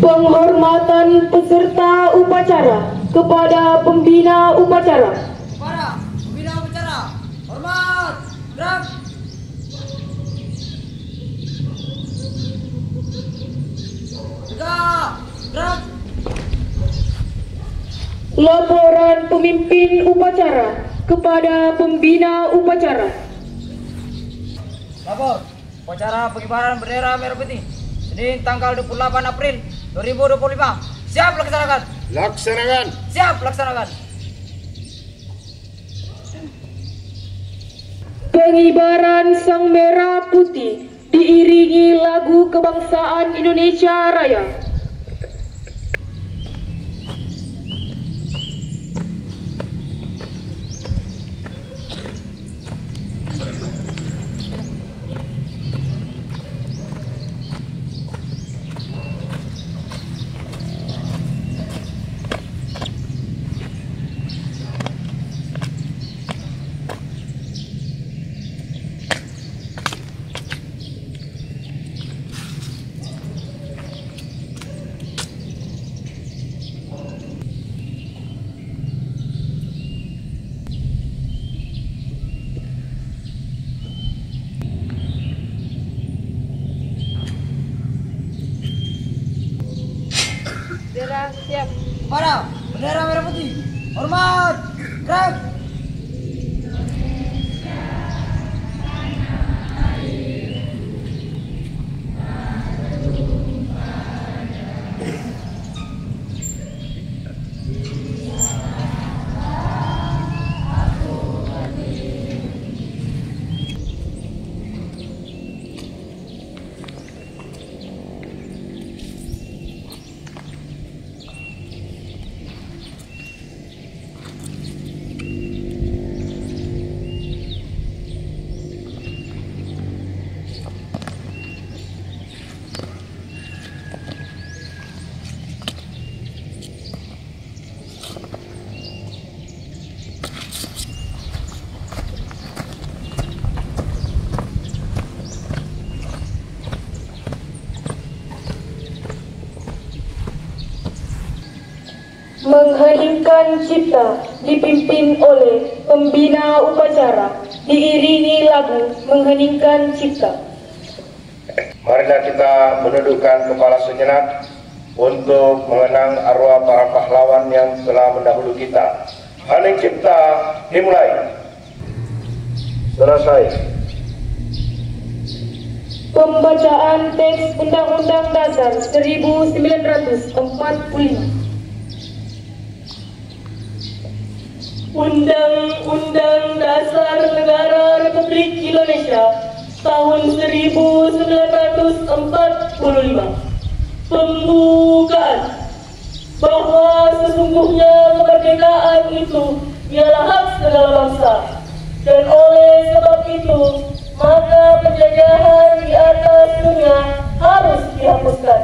Penghormatan peserta upacara kepada pembina upacara. Para pembina upacara, hormat, gerak. Tegak, gerak. Laporan pemimpin upacara kepada pembina upacara. Lapor, upacara pengibaran bendera merah putih Senin tanggal 28 April 2025. Siap laksanakan. Laksanakan. Siap laksanakan. Pengibaran sang merah putih diiringi lagu kebangsaan Indonesia Raya. Bendera siap. Para bendera merah putih, hormat, gerak. Mengheningkan cipta dipimpin oleh pembina upacara, diiringi lagu mengheningkan cipta. Marilah kita menundukkan kepala sejenak untuk mengenang arwah para pahlawan yang telah mendahului kita. Hening cipta dimulai. Selesai. Pembacaan teks Undang-Undang Dasar 1945. Undang-Undang Dasar Negara Republik Indonesia tahun 1945. Pembukaan. Bahwa sesungguhnya kemerdekaan itu ialah hak segala bangsa, dan oleh sebab itu maka penjajahan di atas dunia harus dihapuskan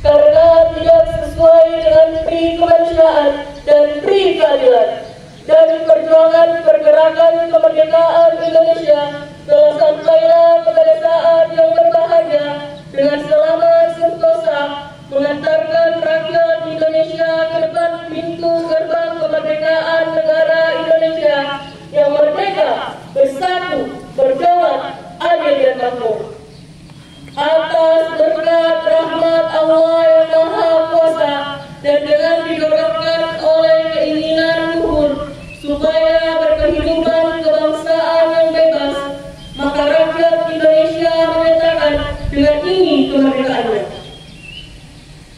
karena tidak sesuai dengan pri kemanusiaan dan pri keadilan. Dan perjuangan pergerakan kemerdekaan Indonesia telah sampailah kepada saat yang berbahagia dengan selamat sentosa mengantarkan rakyat Indonesia ke depan pintu gerbang kemerdekaan negara Indonesia yang merdeka, bersatu, berdaulat, adil dan makmur. Atas berkat rahmat Allah yang Maha Kuasa dan dengan didorongkan oleh keinginan luhur supaya berkehidupan kebangsaan yang bebas, maka rakyat Indonesia menyatakan dengan ini kemerdekaannya.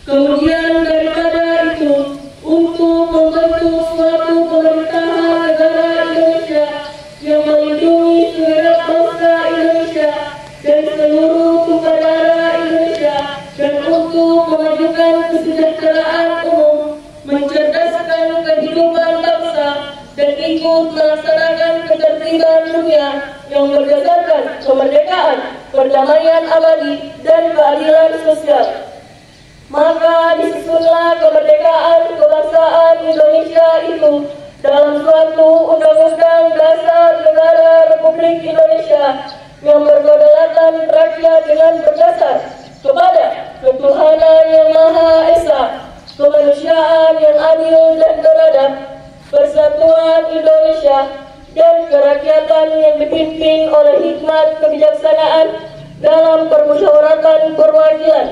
Kemudian daripada itu, untuk membentuk suatu pemerintahan negara Indonesia yang melindungi segenap bangsa Indonesia dan seluruh tumpah darah Indonesia, dan untuk memajukan kesejahteraan umum, mencerdaskan kehidupan bangsa, dan ikut melaksanakan ketertiban dunia yang berdasarkan kemerdekaan, perdamaian abadi, dan keadilan sosial. Maka disusunlah kemerdekaan kebangsaan Indonesia itu dalam suatu Undang-Undang Dasar Negara Republik Indonesia yang berkedaulatan rakyat dengan berdasar kepada ketuhanan yang pembinaan dalam permusyawaratan perwakilan,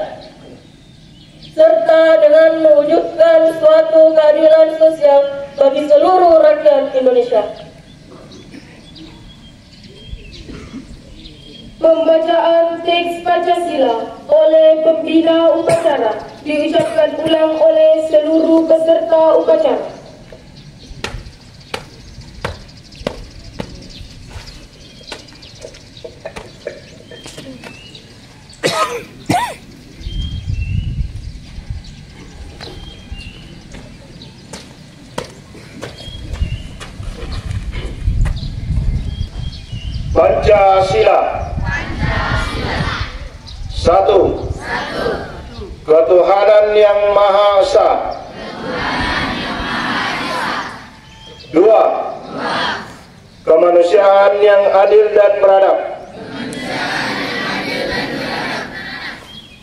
serta dengan mewujudkan suatu keadilan sosial bagi seluruh rakyat Indonesia. Pembacaan teks Pancasila oleh pembina upacara diucapkan ulang oleh seluruh peserta upacara. Pancasila. Satu. Ketuhanan yang Maha Esa. Dua. Kemanusiaan yang adil dan beradab.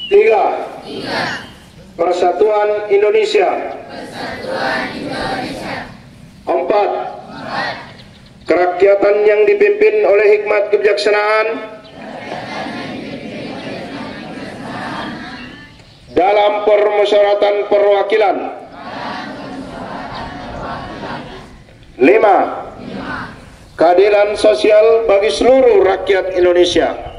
Tiga. Persatuan Indonesia. Empat. Kerakyatan yang dipimpin oleh hikmat kebijaksanaan dalam permusyawaratan perwakilan. 5. Keadilan sosial bagi seluruh rakyat Indonesia.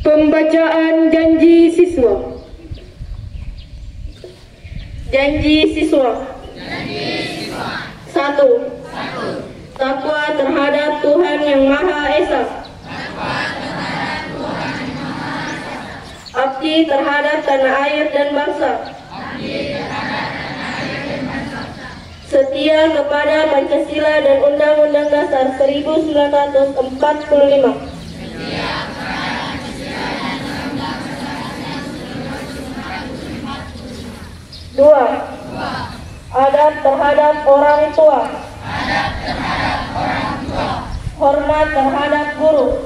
Pembacaan janji siswa. Janji siswa. 1. Takwa terhadap Tuhan Yang Maha Esa. Abdi terhadap tanah air dan bangsa. Setia kepada Pancasila dan Undang-Undang Dasar 1945. 2. Adab terhadap orang tua. Hormat terhadap guru.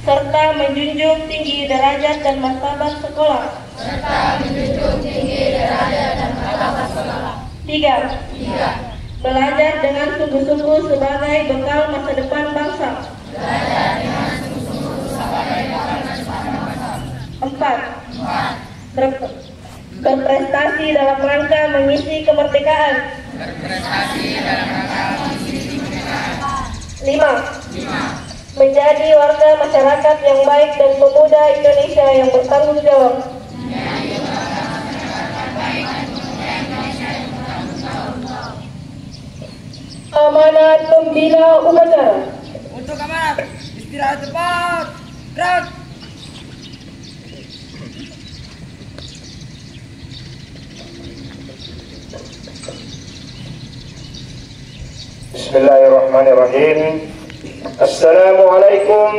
Serta menjunjung tinggi derajat dan martabat sekolah. 3. Belajar dengan sungguh-sungguh sebagai bekal masa depan bangsa. 4. Berprestasi dalam rangka mengisi kemerdekaan. 5. Menjadi warga masyarakat yang baik dan pemuda Indonesia yang bertanggung jawab. Amanat pembina upacara. Untuk amanat, istirahat cepat. Gerak. Bismillahirrahmanirrahim. Assalamualaikum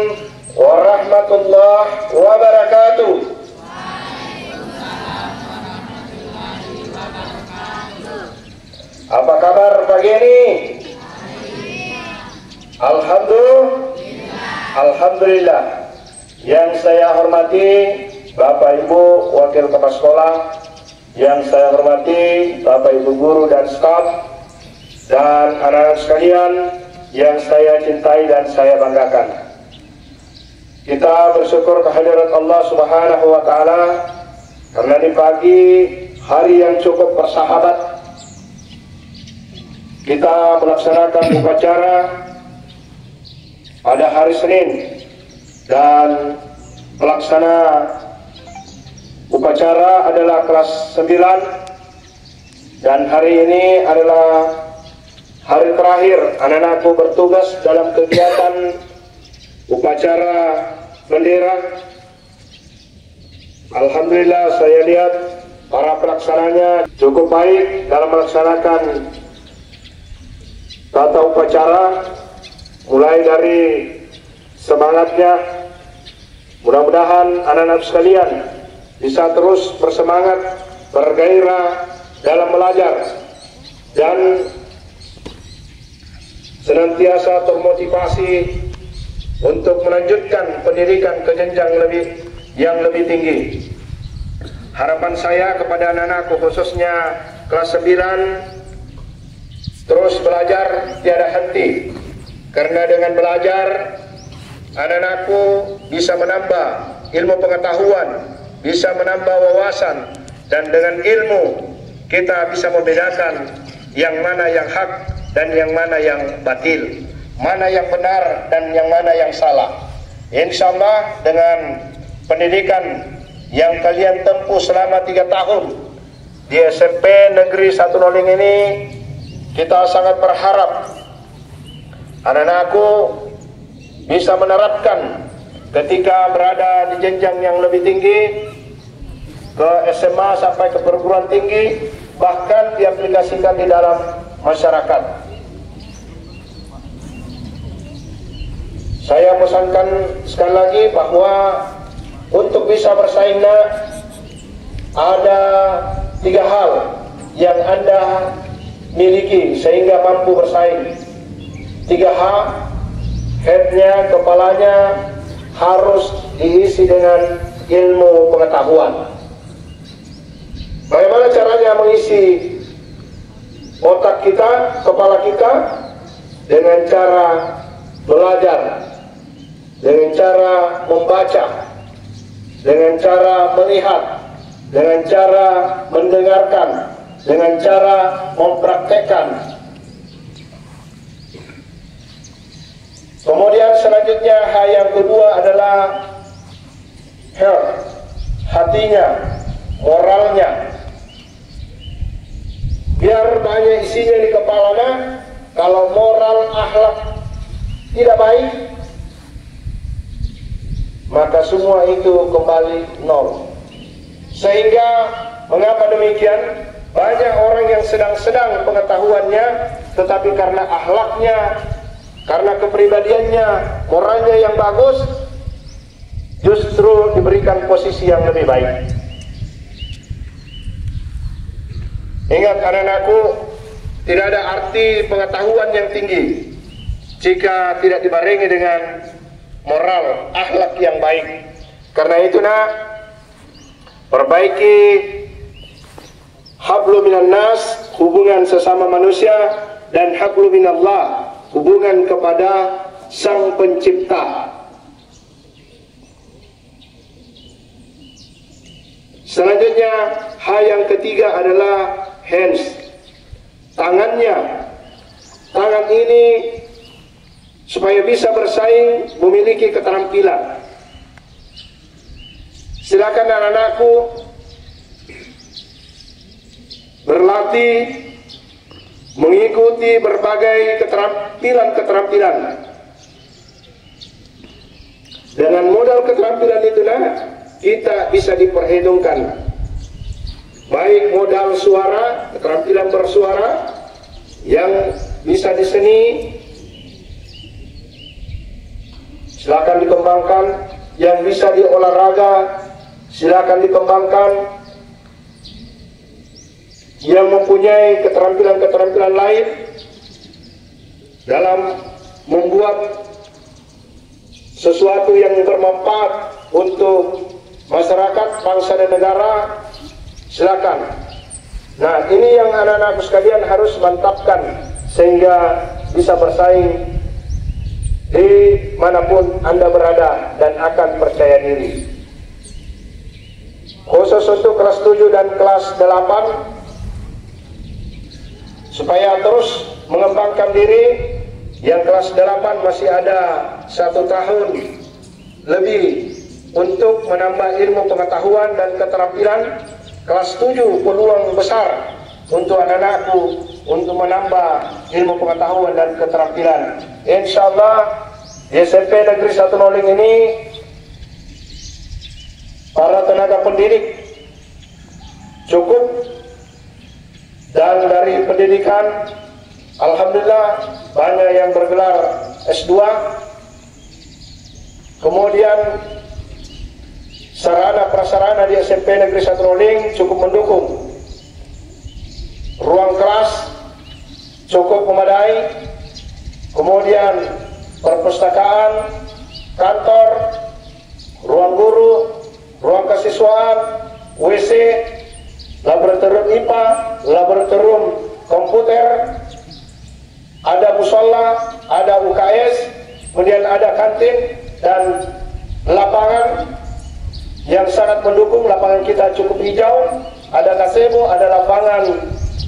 warahmatullahi wabarakatuh. Apa kabar pagi ini? Alhamdulillah. Yang saya hormati Bapak Ibu Wakil Kepala Sekolah, yang saya hormati Bapak Ibu Guru dan staf, dan anak-anak sekalian yang saya cintai dan saya banggakan. Kita bersyukur kehadirat Allah Subhanahu wa Ta'ala karena di pagi hari yang cukup bersahabat kita melaksanakan upacara pada hari Senin, dan pelaksana upacara adalah kelas 9, dan hari ini adalah hari terakhir anak-anakku bertugas dalam kegiatan upacara bendera. Alhamdulillah, saya lihat para pelaksananya cukup baik dalam melaksanakan tata upacara, mulai dari semangatnya. Mudah-mudahan anak-anak sekalian bisa terus bersemangat, bergairah, dalam belajar dan senantiasa termotivasi untuk melanjutkan pendidikan ke jenjang yang lebih tinggi. Harapan saya kepada anak-anakku khususnya kelas 9 terus belajar tiada henti, karena dengan belajar anak-anakku bisa menambah ilmu pengetahuan, bisa menambah wawasan, dan dengan ilmu kita bisa membedakan yang mana yang hak dan yang mana yang batil, mana yang benar dan yang mana yang salah. Insya Allah dengan pendidikan yang kalian tempuh selama 3 tahun di SMP Negeri 1 Noling ini, kita sangat berharap anak-anakku bisa menerapkan ketika berada di jenjang yang lebih tinggi, ke SMA sampai ke perguruan tinggi, bahkan diaplikasikan di dalam masyarakat. Saya pesankan sekali lagi bahwa untuk bisa bersaing ada 3 hal yang Anda miliki sehingga mampu bersaing. 3H, headnya, kepalanya harus diisi dengan ilmu pengetahuan. Bagaimana caranya mengisi otak kita, kepala kita? Dengan cara belajar, dengan cara membaca, dengan cara melihat, dengan cara mendengarkan, dengan cara mempraktekkan. Kemudian selanjutnya hal yang kedua adalah health, hatinya, moralnya. Biar banyak isinya di kepalanya, kalau moral akhlak tidak baik, maka semua itu kembali nol. Sehingga mengapa demikian? Banyak orang yang sedang-sedang pengetahuannya, tetapi karena akhlaknya, karena kepribadiannya, moralnya yang bagus, justru diberikan posisi yang lebih baik. Ingat anak-anakku, tidak ada arti pengetahuan yang tinggi jika tidak dibarengi dengan moral, akhlak yang baik. Karena itu perbaiki hablum minan nas, hubungan sesama manusia, dan hablum minallah, hubungan kepada Sang Pencipta. Selanjutnya, hal yang ketiga adalah hands, tangannya. Tangan ini supaya bisa bersaing memiliki keterampilan. Silakan anak-anakku berlatih mengikuti berbagai keterampilan. Dengan modal keterampilan itulah kita bisa diperhitungkan. Baik modal suara, keterampilan bersuara yang bisa di seni, silakan dikembangkan. Yang bisa di olahraga, silakan dikembangkan. Yang mempunyai keterampilan-keterampilan lain dalam membuat sesuatu yang bermanfaat untuk masyarakat, bangsa dan negara, silakan. Nah, ini yang anak-anakku sekalian harus mantapkan sehingga bisa bersaing di manapun Anda berada dan akan percaya diri. Khusus untuk kelas 7 dan kelas 8, supaya terus mengembangkan diri. Yang kelas 8 masih ada 1 tahun lebih untuk menambah ilmu pengetahuan dan keterampilan. Kelas 7 peluang besar untuk anak-anakku untuk menambah ilmu pengetahuan dan keterampilan. Insya Allah di SMP Negeri 1 Noling ini para tenaga pendidik cukup. Dan dari pendidikan, alhamdulillah banyak yang bergelar S2. Kemudian sarana prasarana di SMP Negeri 1 Noling cukup mendukung. ruang kelas cukup memadai, kemudian perpustakaan, kantor, ruang guru, ruang kesiswaan, WC, laboratorium IPA, laboratorium komputer, ada musola, ada UKS, kemudian ada kantin dan lapangan yang sangat mendukung. Lapangan kita cukup hijau, ada gazebo, ada lapangan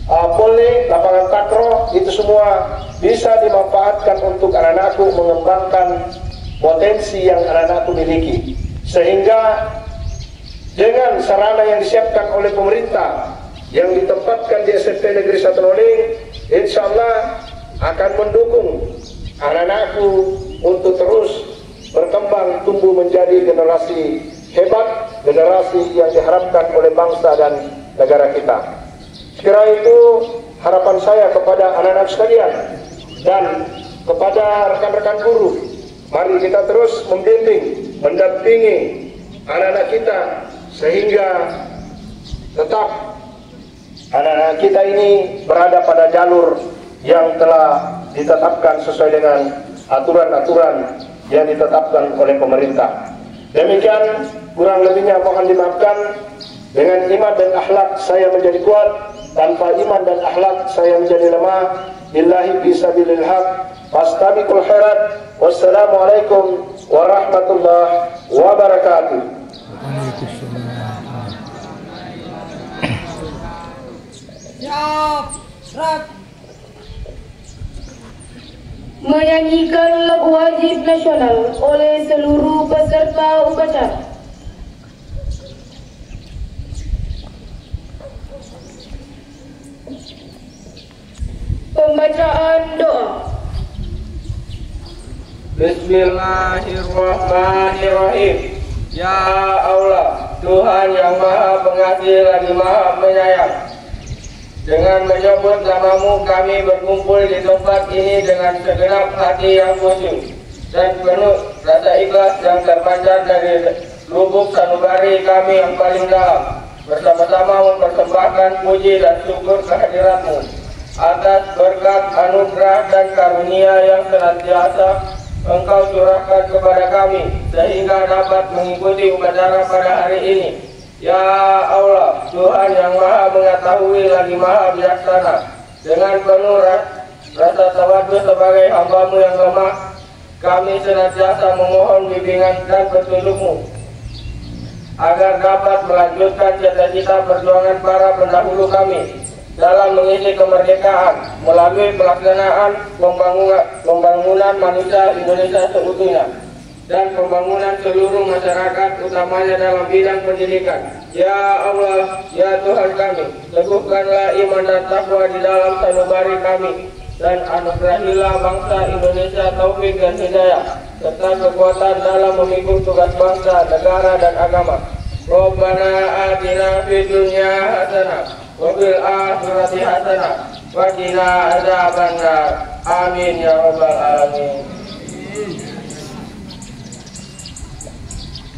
poli, lapangan takro, itu semua bisa dimanfaatkan untuk anak-anakku mengembangkan potensi yang anak-anakku miliki. Sehingga dengan sarana yang disiapkan oleh pemerintah yang ditempatkan di SMP Negeri 1 Noling, insya Allah akan mendukung anak-anakku untuk terus berkembang, tumbuh menjadi generasi hebat, generasi yang diharapkan oleh bangsa dan negara kita. Sekira itu harapan saya kepada anak-anak sekalian dan kepada rekan-rekan guru. Mari kita terus membimbing, mendampingi anak-anak kita sehingga tetap anak-anak kita ini berada pada jalur yang telah ditetapkan sesuai dengan aturan-aturan yang ditetapkan oleh pemerintah. Demikian, kurang lebihnya mohon dimaafkan. Dengan iman dan akhlak saya menjadi kuat, tanpa iman dan akhlak saya menjadi lemah. Billahi fisabilil haq, fastabiqul khairat. Wassalamualaikum warahmatullahi wabarakatuh. Siap, gerak. Menyanyikan lagu wajib nasional oleh seluruh peserta upacara. Pembacaan doa. Bismillahirrahmanirrahim. Ya Allah, Tuhan yang Maha Pengasih lagi Maha Penyayang, dengan menyebut namamu kami berkumpul di tempat ini dengan segenap hati yang khusyuk dan penuh rasa ikhlas yang terpancar dari lubuk sanubari kami yang paling dalam, bersama-sama mempersembahkan puji dan syukur kehadiratmu atas berkat, anugerah dan karunia yang senantiasa Engkau curahkan kepada kami sehingga dapat mengikuti upacara pada hari ini. Ya Allah, Tuhan yang Maha Mengetahui lagi Maha Bijaksana, dengan penuh rasa tawadhu sebagai hamba-Mu yang lemah, kami senantiasa memohon bimbingan dan petunjuk-Mu agar dapat melanjutkan cita-cita perjuangan para pendahulu kami dalam mengisi kemerdekaan melalui pelaksanaan pembangunan manusia Indonesia seutuhnya dan pembangunan seluruh masyarakat, utamanya dalam bidang pendidikan. Ya Allah, ya Tuhan kami, teguhkanlah iman dan takwa di dalam sanubari kami, dan anugerahilah bangsa Indonesia taufik dan hidayah serta kekuatan dalam memikul tugas bangsa, negara dan agama. Rabbana atina fid dunya hasanah wa fil akhirati hasanah wa qina adzabannar. Amin ya rabbal alamin.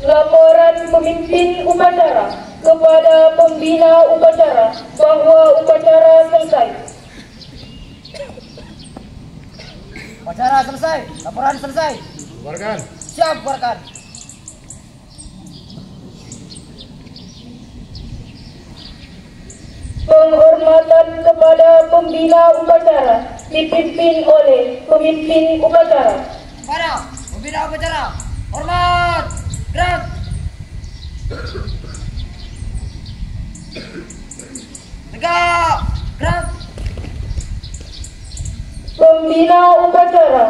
Laporan pemimpin upacara kepada pembina upacara bahwa upacara selesai. Upacara selesai, laporan selesai. Bubarkan. Siap, bubarkan. Penghormatan kepada pembina upacara dipimpin oleh pemimpin upacara. Para pembina upacara, hormat, gerak. Tegak, gerak. Pembina upacara